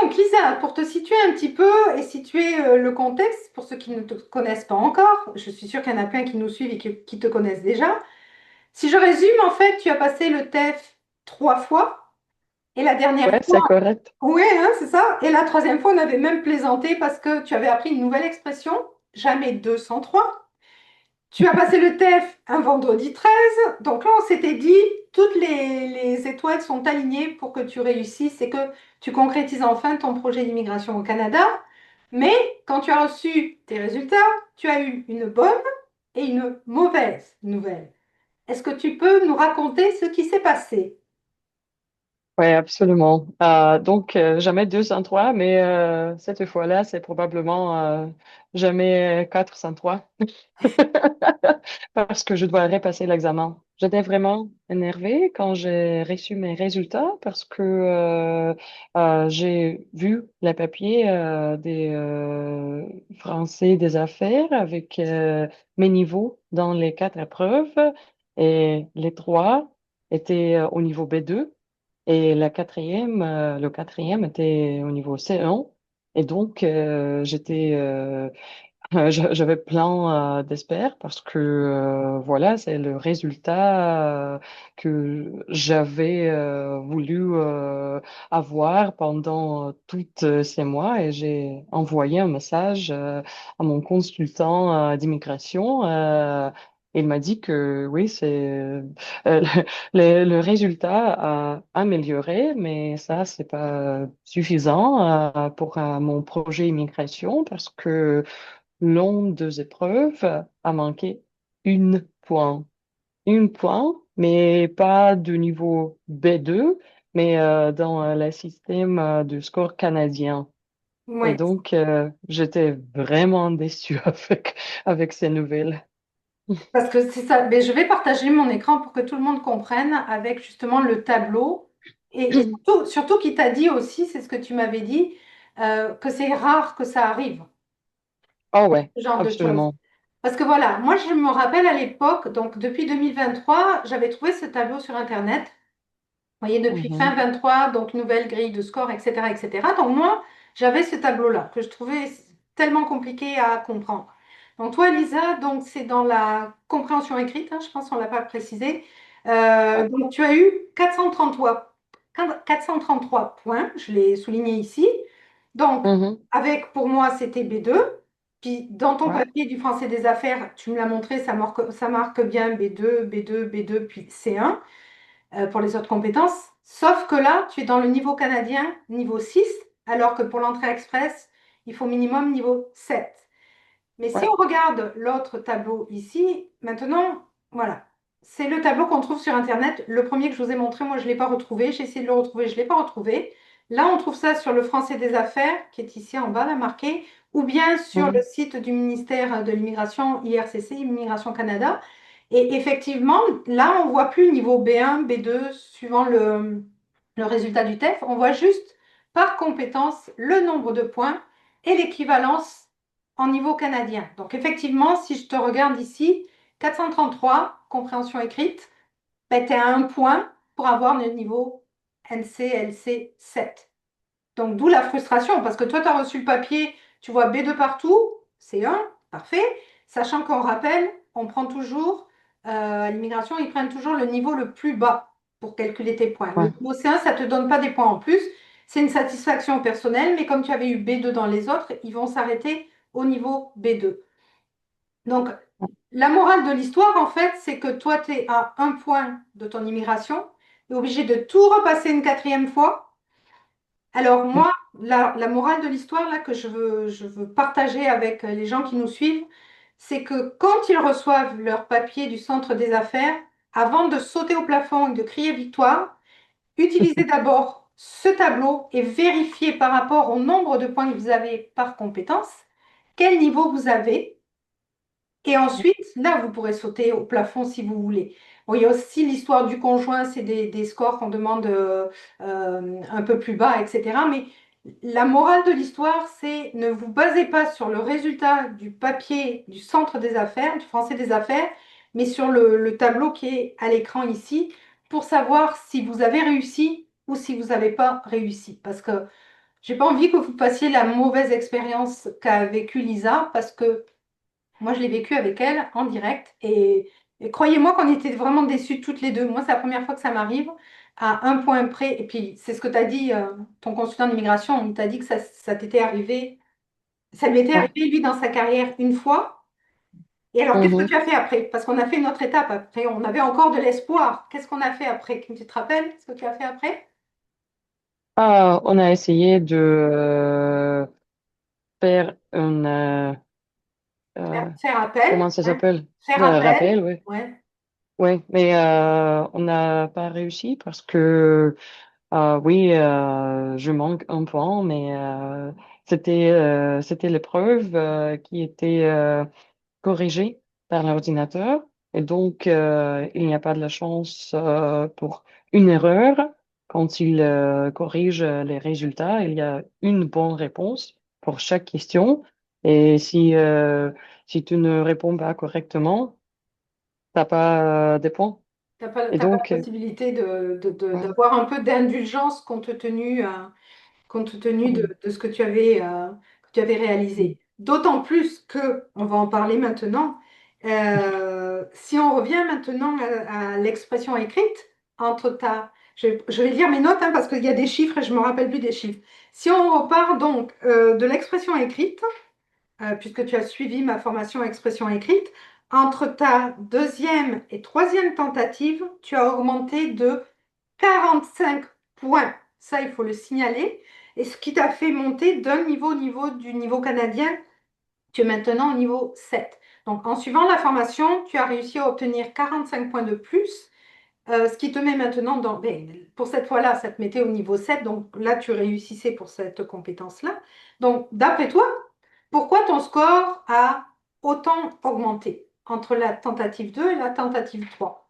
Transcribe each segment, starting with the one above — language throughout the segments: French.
donc Lisa, pour te situer un petit peu et situer le contexte, pour ceux qui ne te connaissent pas encore, je suis sûre qu'il y en a plein qui nous suivent et qui te connaissent déjà. Si je résume, en fait, tu as passé le TEF 3 fois et la dernière Ouais, fois, c'est correct. oui, hein, c'est ça. Et la troisième fois, on avait même plaisanté parce que tu avais appris une nouvelle expression, jamais 203. Tu as passé le TEF un vendredi 13, donc là on s'était dit, toutes les étoiles sont alignées pour que tu réussisses et que tu concrétises enfin ton projet d'immigration au Canada. Mais quand tu as reçu tes résultats, tu as eu une bonne et une mauvaise nouvelle. Est-ce que tu peux nous raconter ce qui s'est passé? Oui, absolument. Donc, jamais 203, mais cette fois-là, c'est probablement jamais 403 parce que je dois repasser l'examen. J'étais vraiment énervée quand j'ai reçu mes résultats parce que j'ai vu les papiers des Français des affaires avec mes niveaux dans les quatre épreuves et les trois étaient au niveau B2. Et le quatrième était au niveau C1. Et donc, j'avais plein d'espoir parce que, voilà, c'est le résultat que j'avais voulu avoir pendant tous ces mois. Et j'ai envoyé un message à mon consultant d'immigration. Il m'a dit que oui, le résultat a amélioré, mais ça, c'est pas suffisant pour mon projet immigration parce que l'une des épreuves a manqué une point. Une point, mais pas de niveau B2, mais dans le système de score canadien. Et Oui, donc, j'étais vraiment déçue avec ces nouvelles. parce que c'est ça. Mais je vais partager mon écran pour que tout le monde comprenne avec justement le tableau. Et surtout qui t'a dit aussi, c'est ce que tu m'avais dit, que c'est rare que ça arrive, Oh ouais, ce genre de choses. absolument. Parce que voilà, moi je me rappelle à l'époque, donc depuis 2023, j'avais trouvé ce tableau sur Internet. Vous voyez, depuis fin Mhm, 23, donc nouvelle grille de score, etc., etc. Donc moi, j'avais ce tableau-là que je trouvais tellement compliqué à comprendre. Donc toi, Lisa, donc c'est dans la compréhension écrite, hein, je pense qu'on ne l'a pas précisé. ouais. Donc tu as eu 433 points, je l'ai souligné ici. Donc, Mhm, avec, pour moi, c'était B2. Puis, dans ton ouais, papier du français des affaires, tu me l'as montré, ça marque bien B2, B2, B2, puis C1 pour les autres compétences. Sauf que là, tu es dans le niveau canadien, niveau 6, alors que pour l'entrée express, il faut minimum niveau 7. Mais si ouais. on regarde l'autre tableau ici, maintenant, voilà. C'est le tableau qu'on trouve sur Internet. Le premier que je vous ai montré, moi, je ne l'ai pas retrouvé. J'ai essayé de le retrouver, je ne l'ai pas retrouvé. Là, on trouve ça sur le Français des Affaires, qui est ici en bas, là, marqué, ou bien sur le Mhm, site du ministère de l'Immigration, IRCC, Immigration Canada. Et effectivement, là, on ne voit plus niveau B1, B2, suivant le résultat du TEF. On voit juste par compétence le nombre de points et l'équivalence en niveau canadien. Donc effectivement, si je te regarde ici, 433, compréhension écrite, ben, tu es à un point pour avoir le niveau NC, LC 7. Donc d'où la frustration, parce que toi, tu as reçu le papier, tu vois B2 partout, C1, parfait, sachant qu'on rappelle, on prend toujours, à l'immigration, ils prennent toujours le niveau le plus bas pour calculer tes points. Le ouais. niveau C1, ça ne te donne pas des points en plus, c'est une satisfaction personnelle, mais comme tu avais eu B2 dans les autres, ils vont s'arrêter au niveau B2. Donc, la morale de l'histoire, en fait, c'est que toi, tu es à un point de ton immigration, tu es obligé de tout repasser une quatrième fois. Alors, moi, la morale de l'histoire, là, que je veux partager avec les gens qui nous suivent, c'est que quand ils reçoivent leur papier du centre des affaires, avant de sauter au plafond et de crier victoire, utilisez d'abord ce tableau et vérifiez par rapport au nombre de points que vous avez par compétence, quel niveau vous avez. Et ensuite, là, vous pourrez sauter au plafond si vous voulez. Bon, il y a aussi l'histoire du conjoint, c'est des scores qu'on demande un peu plus bas, etc. Mais la morale de l'histoire, c'est ne vous basez pas sur le résultat du papier du centre des affaires, du français des affaires, mais sur le tableau qui est à l'écran ici, pour savoir si vous avez réussi ou si vous n'avez pas réussi. Parce que J'ai pas envie que vous passiez la mauvaise expérience qu'a vécue Lisa parce que moi, je l'ai vécue avec elle en direct et croyez-moi qu'on était vraiment déçus toutes les deux. Moi, c'est la première fois que ça m'arrive à un point près. Et puis, c'est ce que tu as dit, ton consultant d'immigration, il t'a dit que ça t'était arrivé, ça lui était Ouais. arrivé, lui, dans sa carrière une fois. Et alors, qu'est-ce que Mhm. tu as fait après? Parce qu'on a fait une autre étape après. On avait encore de l'espoir. Qu'est-ce qu'on a fait après? Tu te rappelles ce que tu as fait après? Ah, on a essayé de faire euh, Faire appel. comment ça Ouais. s'appelle? Faire Un appel. rappel, oui. Ouais. Oui, mais on n'a pas réussi parce que, oui, je manque un point, mais c'était l'épreuve qui était corrigée par l'ordinateur. Et donc, il n'y a pas de la chance pour une erreur. Quand il corrige les résultats, il y a une bonne réponse pour chaque question. Et si tu ne réponds pas correctement, t'as pas des points. Et T'as pas donc, la possibilité ouais. d'avoir un peu d'indulgence compte tenu Mm, de ce que tu avais mm. réalisé. D'autant plus que, on va en parler maintenant, si on revient maintenant à l'expression écrite, je vais lire mes notes hein, parce qu'il y a des chiffres et je me rappelle plus des chiffres. Si on repart donc de l'expression écrite, puisque tu as suivi ma formation expression écrite, entre ta deuxième et troisième tentative, tu as augmenté de 45 points. Ça, il faut le signaler. Et ce qui t'a fait monter d'un niveau au niveau du niveau canadien, tu es maintenant au niveau 7. Donc, en suivant la formation, tu as réussi à obtenir 45 points de plus, ce qui te met maintenant pour cette fois-là, ça te mettait au niveau 7. Donc là, tu réussissais pour cette compétence-là. Donc, d'après toi, pourquoi ton score a autant augmenté entre la tentative 2 et la tentative 3?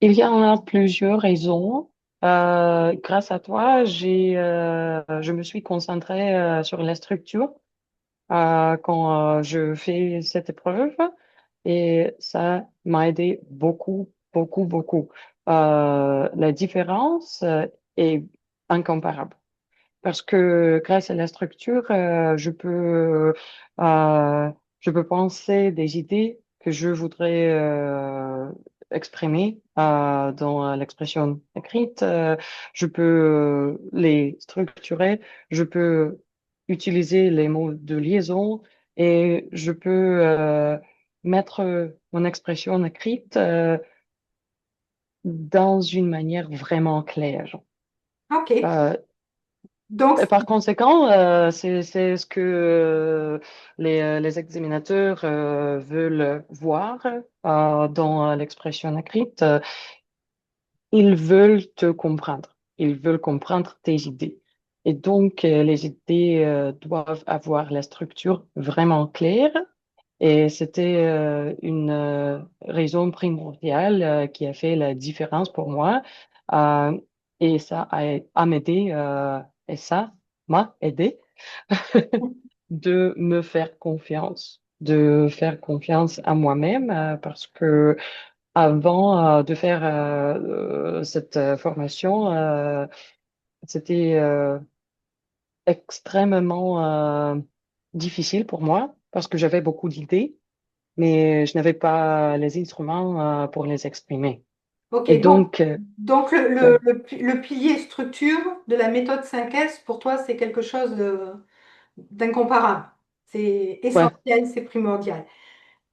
Il y en a plusieurs raisons. Grâce à toi, je me suis concentrée sur la structure quand je fais cette épreuve et ça m'a aidé beaucoup, beaucoup, beaucoup. La différence est incomparable. Parce que grâce à la structure, euh, je peux penser des idées que je voudrais exprimer dans l'expression écrite. Je peux les structurer, je peux utiliser les mots de liaison et je peux mettre mon expression écrite dans une manière vraiment claire. Ok. Euh, Donc, Et par conséquent, c'est ce que les examinateurs veulent voir dans l'expression écrite. Ils veulent te comprendre. Ils veulent comprendre tes idées. Et donc, les idées doivent avoir la structure vraiment claire. Et c'était une raison primordiale qui a fait la différence pour moi. Euh, et ça a m'aidé, et ça m'a aidé de me faire confiance, de faire confiance à moi-même, parce que avant de faire cette formation, c'était extrêmement difficile pour moi parce que j'avais beaucoup d'idées, mais je n'avais pas les instruments pour les exprimer. ok. Et donc, Donc ouais, le pilier structure de la méthode 5S, pour toi, c'est quelque chose d'incomparable. C'est ouais, essentiel, c'est primordial.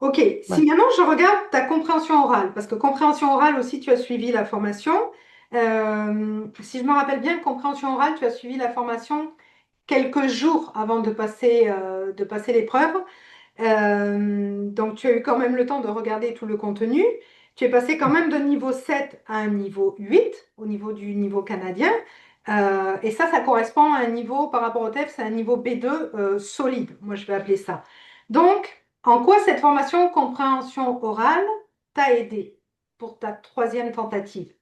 Ok, si ouais. maintenant je regarde ta compréhension orale, parce que compréhension orale aussi, tu as suivi la formation. Si je me rappelle bien, compréhension orale, tu as suivi la formation quelques jours avant de passer l'épreuve. Donc tu as eu quand même le temps de regarder tout le contenu. Tu es passé quand même de niveau 7 à un niveau 8 au niveau du niveau canadien. Et ça correspond à un niveau, par rapport au TEF, c'est un niveau B2 solide, moi je vais appeler ça. Donc, en quoi cette formation compréhension orale t'a aidé pour ta troisième tentative?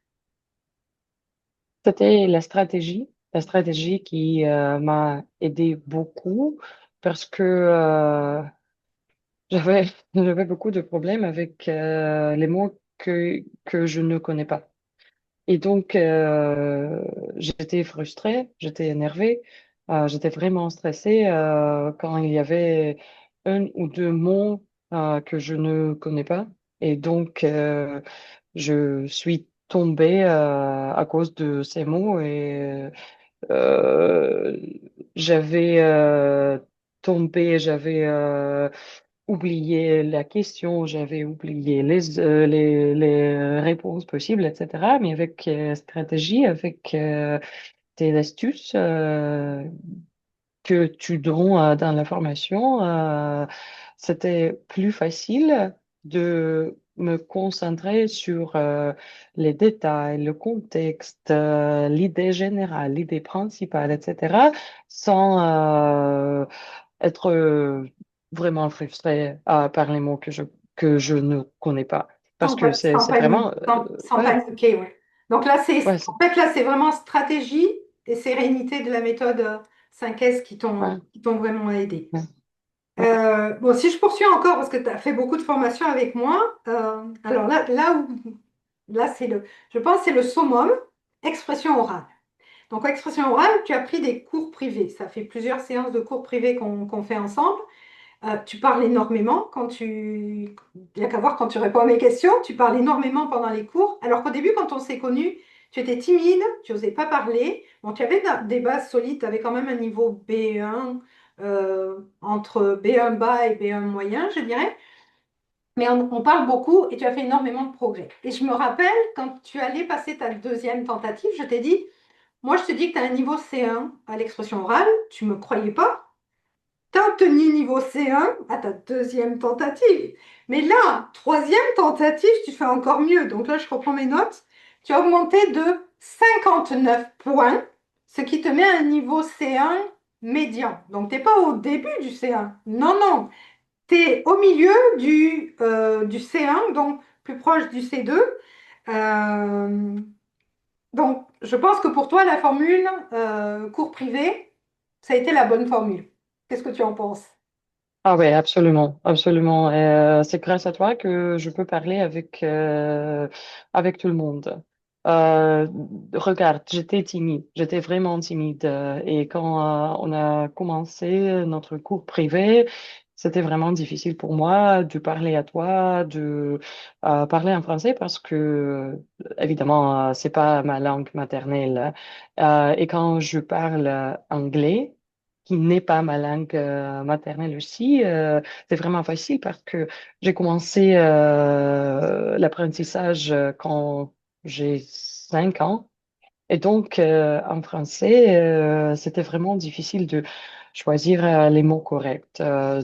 C'était la stratégie qui m'a aidé beaucoup parce que j'avais j'avais beaucoup de problèmes avec les mots que je ne connais pas. Et donc, j'étais frustrée, j'étais énervée, j'étais vraiment stressée quand il y avait un ou deux mots que je ne connais pas. Et donc, je suis tombée à cause de ces mots et euh, j'avais j'avais oublié la question, j'avais oublié les réponses possibles, etc. Mais avec stratégie, avec tes astuces que tu donnes dans la formation, c'était plus facile de me concentrer sur les détails, le contexte, l'idée générale, l'idée principale, etc., sans être vraiment frustré par les mots que je ne connais pas. Parce que Sans c'est vraiment, sans ouais, paniquer, ouais. Donc là, ouais, en fait, là, c'est vraiment stratégie et sérénité de la méthode 5S ouais, qui t'ont vraiment aidé. ouais, ouais. Bon, si je poursuis encore, parce que tu as fait beaucoup de formations avec moi, alors là, je pense que c'est le summum, expression orale. Donc, expression orale, tu as pris des cours privés. Ça fait plusieurs séances de cours privés qu'on fait ensemble. Tu parles énormément il n'y a qu'à voir quand tu réponds à mes questions, tu parles énormément pendant les cours, alors qu'au début, quand on s'est connus, tu étais timide, tu n'osais pas parler. Bon, tu avais des bases solides, tu avais quand même un niveau B1, entre B1 bas et B1 moyen, je dirais. Mais on parle beaucoup et tu as fait énormément de progrès. Et je me rappelle, quand tu allais passer ta deuxième tentative, je t'ai dit, moi, je te dis que tu as un niveau C1 à l'expression orale, tu ne me croyais pas. Tu as obtenu niveau C1 à ta deuxième tentative. Mais là, troisième tentative, tu fais encore mieux. Donc là, je reprends mes notes. Tu as augmenté de 59 points, ce qui te met à un niveau C1 médian. Donc, tu n'es pas au début du C1. Non, non. Tu es au milieu du C1, donc plus proche du C2. Euh, donc, je pense que pour toi, la formule cours privé, ça a été la bonne formule. Qu'est-ce que tu en penses? Ah oui, absolument, absolument. C'est grâce à toi que je peux parler avec tout le monde. Euh, Regarde, j'étais timide, j'étais vraiment timide. Et quand on a commencé notre cours privé, c'était vraiment difficile pour moi de parler à toi, de parler en français parce que, évidemment, c'est pas ma langue maternelle. Et quand je parle anglais, qui n'est pas ma langue maternelle aussi, c'est vraiment facile parce que j'ai commencé l'apprentissage quand j'ai 5 ans. Et donc, en français, c'était vraiment difficile de choisir les mots corrects,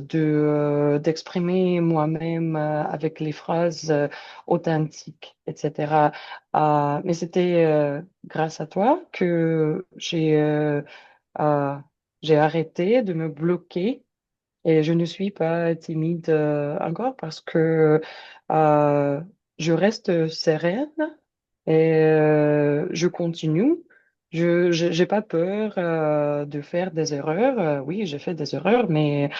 d'exprimer moi-même avec les phrases authentiques, etc. Mais c'était grâce à toi que euh, j'ai arrêté de me bloquer et je ne suis pas timide encore parce que euh, je reste sereine et je continue. J'ai pas peur de faire des erreurs. Oui, j'ai fait des erreurs, mais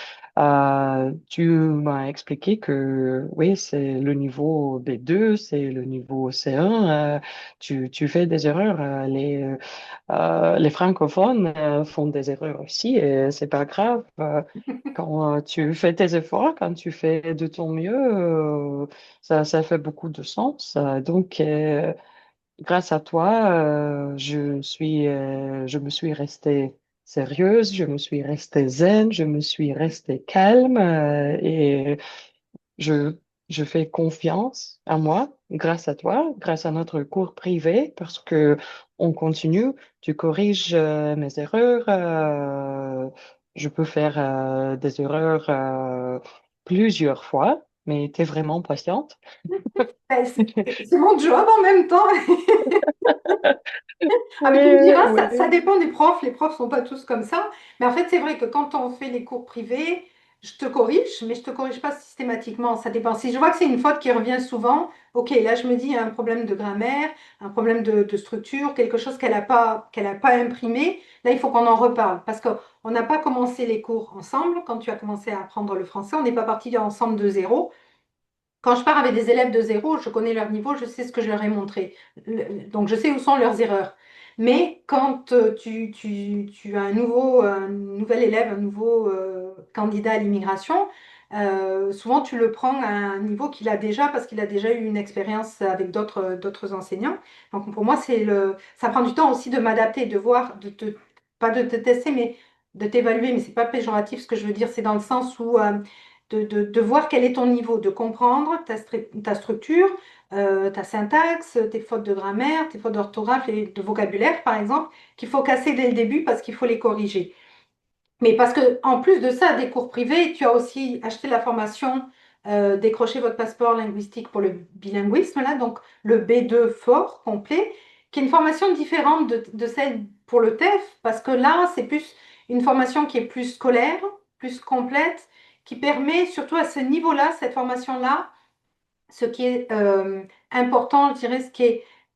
tu m'as expliqué que oui, c'est le niveau B2, c'est le niveau C1. Tu fais des erreurs. Les francophones font des erreurs aussi et c'est pas grave. Quand tu fais tes efforts, quand tu fais de ton mieux, ça fait beaucoup de sens. Donc, grâce à toi, je me suis restée sérieuse, je me suis restée zen, je me suis restée calme et je, je fais confiance à moi grâce à toi, grâce à notre cours privé, parce que on continue, tu corriges mes erreurs, je peux faire des erreurs plusieurs fois, mais tu es vraiment patiente. Ben, c'est mon job en même temps. Ah, mais tu me Oui, diras, ça oui. dépend des profs. Les profs sont pas tous comme ça. Mais en fait, c'est vrai que quand on fait les cours privés, je te corrige, mais je te corrige pas systématiquement. Ça dépend. Si je vois que c'est une faute qui revient souvent, ok, là, je me dis, il y a un problème de grammaire, un problème de structure, quelque chose qu'elle a pas imprimé. Là, il faut qu'on en reparle. Parce qu'on n'a pas commencé les cours ensemble. Quand tu as commencé à apprendre le français, on n'est pas parti ensemble de zéro. Quand je pars avec des élèves de zéro, je connais leur niveau, je sais ce que je leur ai montré. Donc, je sais où sont leurs erreurs. Mais quand tu as un nouvel élève, un nouveau candidat à l'immigration, souvent tu le prends à un niveau qu'il a déjà parce qu'il a déjà eu une expérience avec d'autres enseignants. Donc, pour moi, ça prend du temps aussi de m'adapter, de voir, pas de te tester, mais de t'évaluer. Mais c'est pas péjoratif ce que je veux dire, c'est dans le sens où de voir quel est ton niveau, de comprendre ta structure, ta syntaxe, tes fautes de grammaire, tes fautes d'orthographe et de vocabulaire, par exemple, qu'il faut casser dès le début parce qu'il faut les corriger. Mais parce que en plus de ça, des cours privés, tu as aussi acheté la formation Décrochez votre passeport linguistique pour le bilinguisme, là, donc le B2 fort, complet, qui est une formation différente de celle pour le TEF, parce que là, c'est plus une formation qui est plus scolaire, plus complète, qui permet surtout à ce niveau-là, cette formation-là, ce qui est important, je dirais,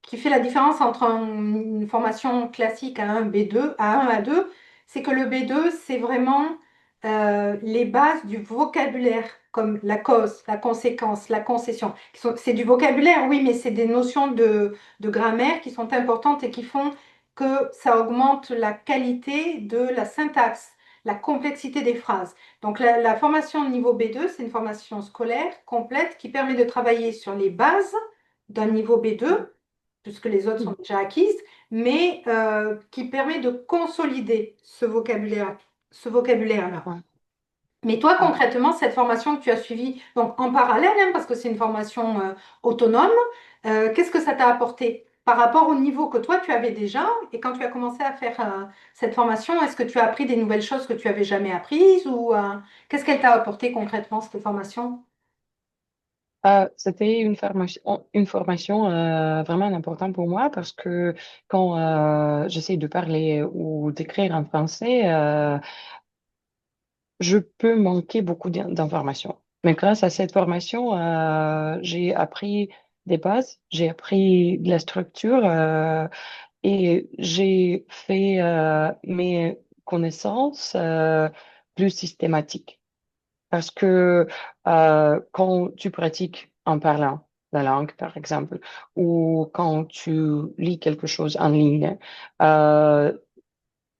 qui fait la différence entre une formation classique à un B2, à un A2, c'est que le B2, c'est vraiment les bases du vocabulaire, comme la cause, la conséquence, la concession. C'est du vocabulaire, oui, mais c'est des notions de grammaire qui sont importantes et qui font que ça augmente la qualité de la syntaxe, la complexité des phrases. Donc la formation niveau B2, c'est une formation scolaire complète qui permet de travailler sur les bases d'un niveau B2, puisque les autres sont déjà acquises, mais qui permet de consolider ce vocabulaire-là. Ouais, Mais toi, ouais. concrètement, cette formation que tu as suivie, donc en parallèle, hein, parce que c'est une formation autonome, qu'est-ce que ça t'a apporté par rapport au niveau que toi tu avais déjà? Et quand tu as commencé à faire cette formation, est-ce que tu as appris des nouvelles choses que tu avais jamais apprises ou qu'est-ce qu'elle t'a apporté concrètement, cette formation? C'était une formation vraiment importante pour moi parce que quand j'essaie de parler ou d'écrire en français, je peux manquer beaucoup d'informations. Mais grâce à cette formation, j'ai appris des bases, j'ai appris de la structure et j'ai fait mes connaissances plus systématiques. Parce que quand tu pratiques en parlant la langue, par exemple, ou quand tu lis quelque chose en ligne, euh,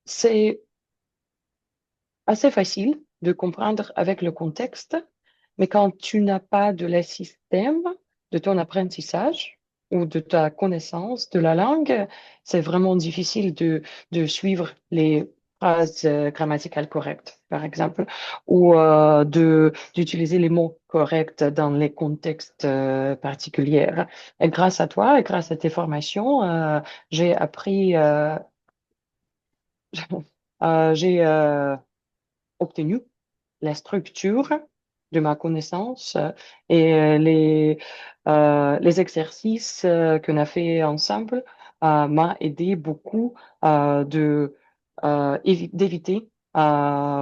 c'est assez facile de comprendre avec le contexte, mais quand tu n'as pas de le système de ton apprentissage ou de ta connaissance de la langue, c'est vraiment difficile de suivre les phrases grammaticales correctes, par exemple, ou d'utiliser les mots corrects dans les contextes particuliers. Et grâce à toi et grâce à tes formations, j'ai appris, j'ai obtenu la structure de ma connaissance et les exercices qu'on a fait ensemble m'a aidé beaucoup d'éviter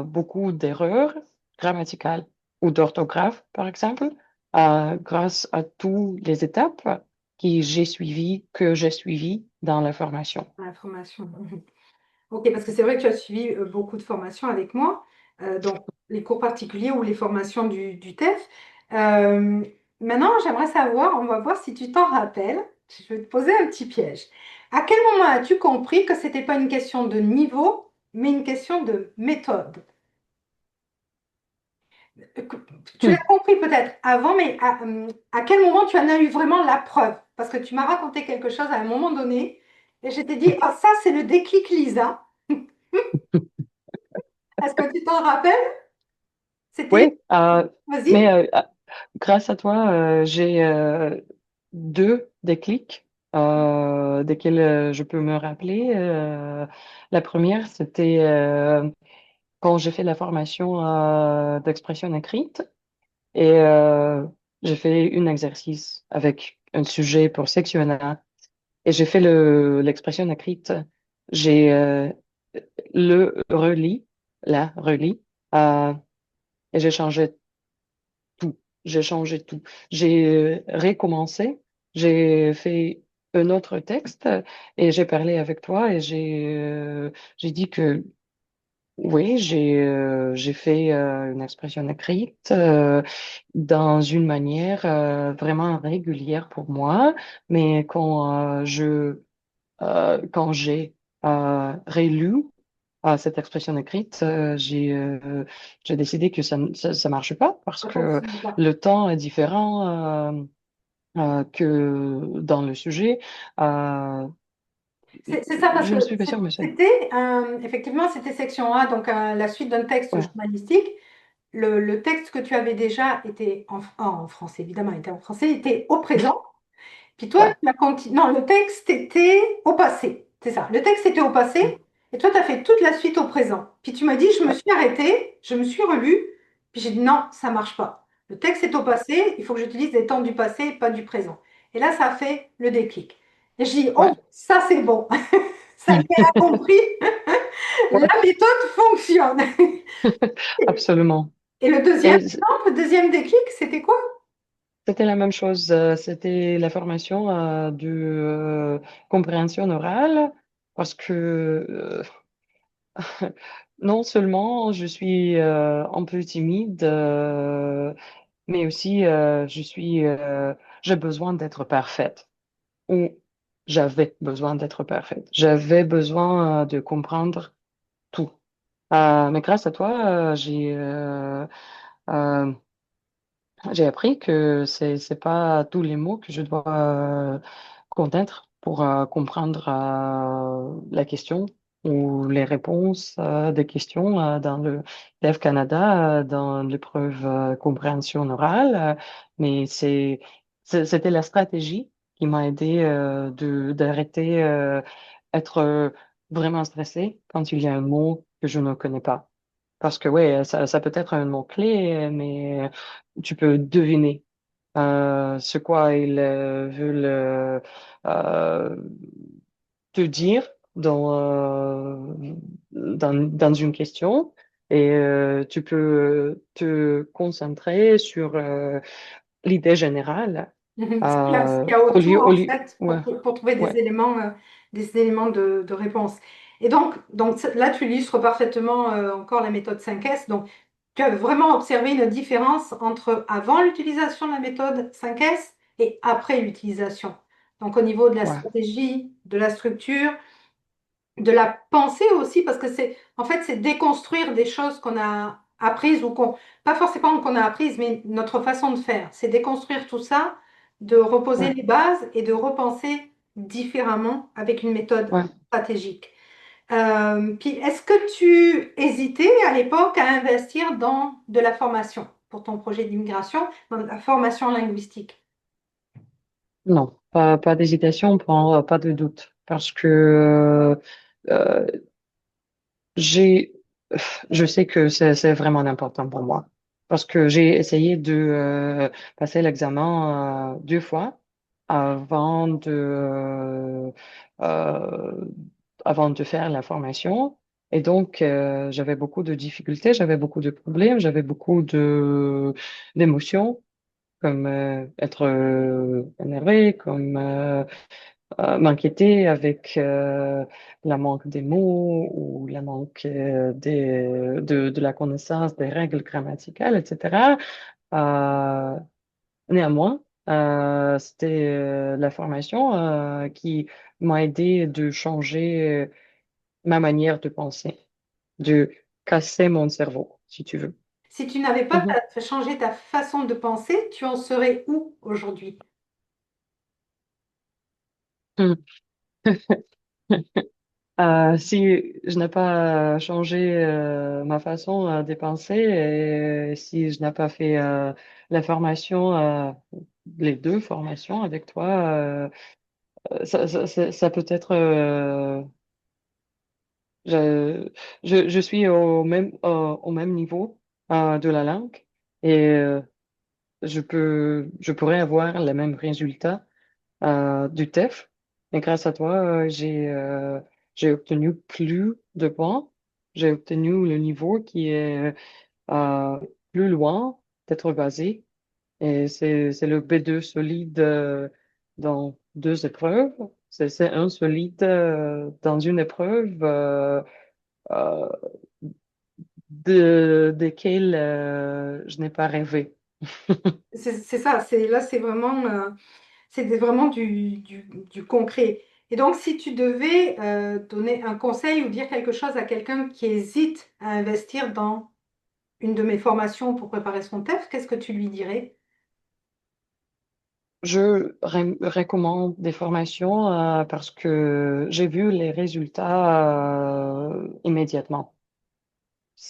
beaucoup d'erreurs grammaticales ou d'orthographe, par exemple, grâce à toutes les étapes que j'ai suivies dans la formation. Information. Ok, parce que c'est vrai que tu as suivi beaucoup de formations avec moi, donc les cours particuliers ou les formations du TEF. Euh, Maintenant, j'aimerais savoir, on va voir si tu t'en rappelles. Je vais te poser un petit piège. À quel moment as-tu compris que c'était pas une question de niveau, mais une question de méthode? Tu l'as Hmm. compris peut-être avant, mais à quel moment tu en as eu vraiment la preuve? Parce que tu m'as raconté quelque chose à un moment donné et je t'ai dit, ah ça, c'est le déclic Lisa. Est-ce que tu t'en rappelles? C'était, Oui, vas-y. mais grâce à toi, j'ai deux déclics desquels je peux me rappeler. La première, c'était quand j'ai fait la formation d'expression écrite et j'ai fait un exercice avec un sujet pour section 1 et j'ai fait l'expression écrite. J'ai la relis euh, et j'ai changé tout. J'ai changé tout. J'ai recommencé, j'ai fait un autre texte et j'ai parlé avec toi et j'ai dit que Oui, j'ai fait une expression écrite dans une manière vraiment régulière pour moi, mais quand j'ai rélu cette expression écrite, j'ai décidé que ça marche pas parce Ça que fonctionne pas. le temps est différent que dans le sujet. Euh, C'est ça parce je que ne suis pas sûre, monsieur. c'était effectivement c'était section A, donc la suite d'un texte Ouais, journalistique. Le texte que tu avais déjà était en français, évidemment, était en français, était au présent. Puis toi, ouais, tu as continué. Non, le texte était au passé. C'est ça. Le texte était au passé ouais, et toi, tu as fait toute la suite au présent. Puis tu m'as dit, je me ouais, suis arrêtée, je me suis relue. Puis j'ai dit, non, ça marche pas. Le texte est au passé, il faut que j'utilise des temps du passé, pas du présent. Et là, ça a fait le déclic. Et j'ai dit, ouais, oh, ça c'est bon. Ça y est, elle a compris. La ouais, méthode fonctionne. absolument. Et le deuxième Et exemple, le deuxième déclic, c'était quoi? c'était la même chose. C'était la formation de compréhension orale parce que non seulement je suis un peu timide, mais aussi j'ai besoin d'être parfaite ou j'avais besoin d'être parfaite. J'avais besoin de comprendre tout. Mais grâce à toi, euh, j'ai appris que c'est pas tous les mots que je dois connaître pour comprendre la question ou les réponses des questions dans le DEF Canada, dans l'épreuve compréhension orale. Mais c'était la stratégie qui m'a aidé d'arrêter être vraiment stressé quand il y a un mot que je ne connais pas. Parce que ouais, ça peut être un mot-clé, mais tu peux deviner ce quoi ils veulent euh, te dire dans une question et tu peux te concentrer sur l'idée générale Ce qu'il y a au lieu, autour, au en lieu, fait, ouais, pour trouver ouais, des éléments de réponse. Et donc là, tu illustres parfaitement encore la méthode 5S. Donc, tu as vraiment observé une différence entre avant l'utilisation de la méthode 5S et après l'utilisation. Donc, au niveau de la ouais, stratégie, de la structure, de la pensée aussi, parce que en fait, c'est déconstruire des choses qu'on a apprises ou pas forcément qu'on a apprises, mais notre façon de faire. C'est déconstruire tout ça, de reposer ouais, les bases et de repenser différemment avec une méthode ouais. stratégique. Puis, est-ce que tu hésitais à l'époque à investir dans de la formation pour ton projet d'immigration, dans de la formation linguistique? Non, pas d'hésitation, pas de doute, parce que euh, j'ai, je sais que c'est vraiment important pour moi parce que j'ai essayé de passer l'examen deux fois avant euh, avant de faire la formation. Et donc, j'avais beaucoup de difficultés, j'avais beaucoup de problèmes, j'avais beaucoup d'émotions, comme être énervé, comme m'inquiéter avec la manque des mots ou la manque de la connaissance des règles grammaticales, etc. Euh, Néanmoins, c'était la formation qui m'a aidé de changer ma manière de penser, de casser mon cerveau, si tu veux. Si tu n'avais pas Mhm. changé ta façon de penser, tu en serais où aujourd'hui? Mhm. Si je n'ai pas changé ma façon de penser et si je n'ai pas fait la formation, les deux formations avec toi, ça peut être, je, je suis au même niveau de la langue et je pourrais avoir les mêmes résultats du TEF. Et grâce à toi, j'ai obtenu plus de points. J'ai obtenu le niveau qui est euh, plus loin d'être basé. Et c'est le B2 solide dans deux épreuves. C'est un solide dans une épreuve. Euh, desquels je n'ai pas rêvé. C'est ça, là, c'est vraiment du concret. Et donc, si tu devais donner un conseil ou dire quelque chose à quelqu'un qui hésite à investir dans une de mes formations pour préparer son TEF, qu'est-ce que tu lui dirais? Je recommande des formations parce que j'ai vu les résultats immédiatement.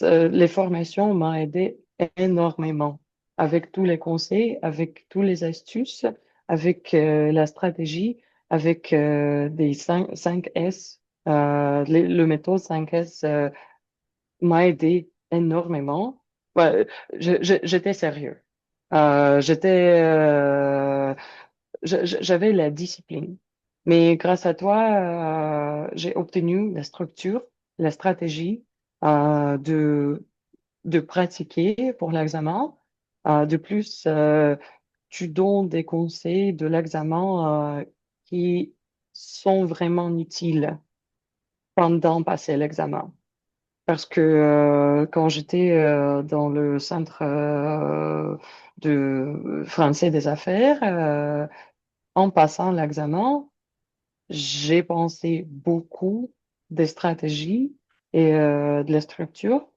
Les formations m'ont aidé énormément avec tous les conseils, avec tous les astuces, avec la stratégie, avec des 5 S. Le méthode 5S m'a aidé énormément. Ouais, j'étais sérieux. J'étais j'avais la discipline. Mais grâce à toi, j'ai obtenu la structure, la stratégie de pratiquer pour l'examen. De plus, tu donnes des conseils de l'examen qui sont vraiment utiles pendant passer l'examen. Parce que quand j'étais dans le centre de français des affaires, en passant l'examen, j'ai pensé beaucoup des stratégies et de la structure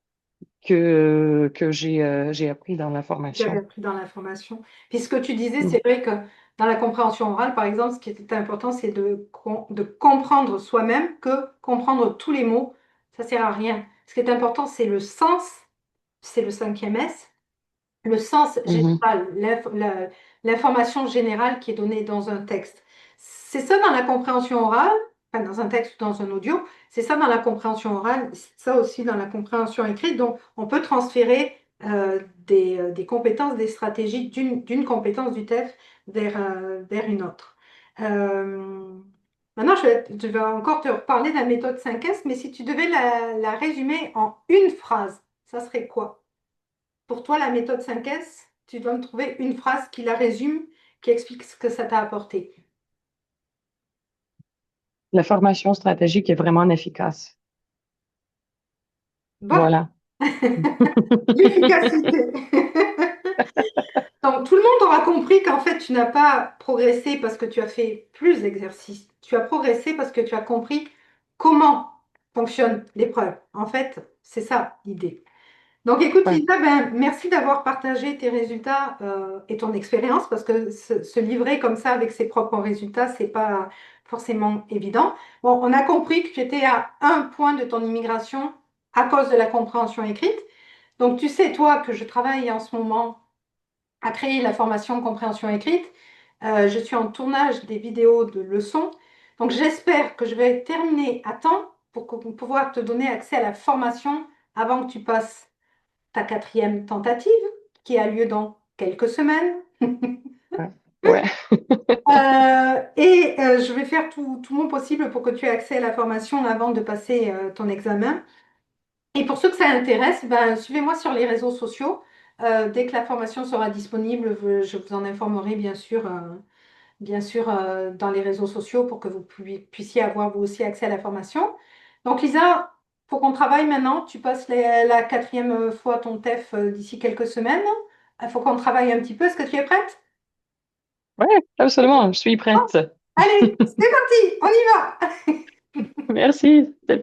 que j'ai appris dans la J'avais formation. appris dans l'information. Puis ce que tu disais, Mm. c'est vrai que dans la compréhension orale, par exemple, ce qui est important, c'est de comprendre soi-même que comprendre tous les mots, ça sert à rien. Ce qui est important, c'est le sens, c'est le cinquième S, le sens Mhm. général, l'information générale qui est donnée dans un texte. C'est ça dans la compréhension orale, enfin dans un texte ou dans un audio, c'est ça dans la compréhension orale, c'est ça aussi dans la compréhension écrite. Donc, on peut transférer des compétences, des stratégies d'une compétence du TEF vers une autre. Euh, Maintenant, je vais encore te reparler de la méthode 5S, mais si tu devais la résumer en une phrase, ça serait quoi? Pour toi, la méthode 5S, tu dois me trouver une phrase qui la résume, qui explique ce que ça t'a apporté. La formation stratégique est vraiment efficace. Bon, Voilà. l'efficacité. Donc, tout le monde aura compris qu'en fait, tu n'as pas progressé parce que tu as fait plus d'exercices. Tu as progressé parce que tu as compris comment fonctionne l'épreuve. En fait, c'est ça l'idée. Donc, écoute, Ouais. Lisa, ben, merci d'avoir partagé tes résultats et ton expérience, parce que se livrer comme ça avec ses propres résultats, c'est pas forcément évident. Bon, on a compris que tu étais à un point de ton immigration à cause de la compréhension écrite. Donc, tu sais, toi, que je travaille en ce moment à créer la formation compréhension écrite. Je suis en tournage des vidéos de leçons. Donc, j'espère que je vais terminer à temps pour pouvoir te donner accès à la formation avant que tu passes ta quatrième tentative, qui a lieu dans quelques semaines. Ouais. Ouais. Je vais faire tout mon possible pour que tu aies accès à la formation avant de passer ton examen. Et pour ceux que ça intéresse, ben, suivez-moi sur les réseaux sociaux. Dès que la formation sera disponible, je vous en informerai bien sûr dans les réseaux sociaux pour que vous puissiez avoir vous aussi accès à la formation. Donc Lisa, faut qu'on travaille maintenant. Tu passes la quatrième fois ton TEF d'ici quelques semaines. Il faut qu'on travaille un petit peu. Est-ce que tu es prête? Ouais, absolument. Je suis prête. Allez, c'est parti, on y va! Merci.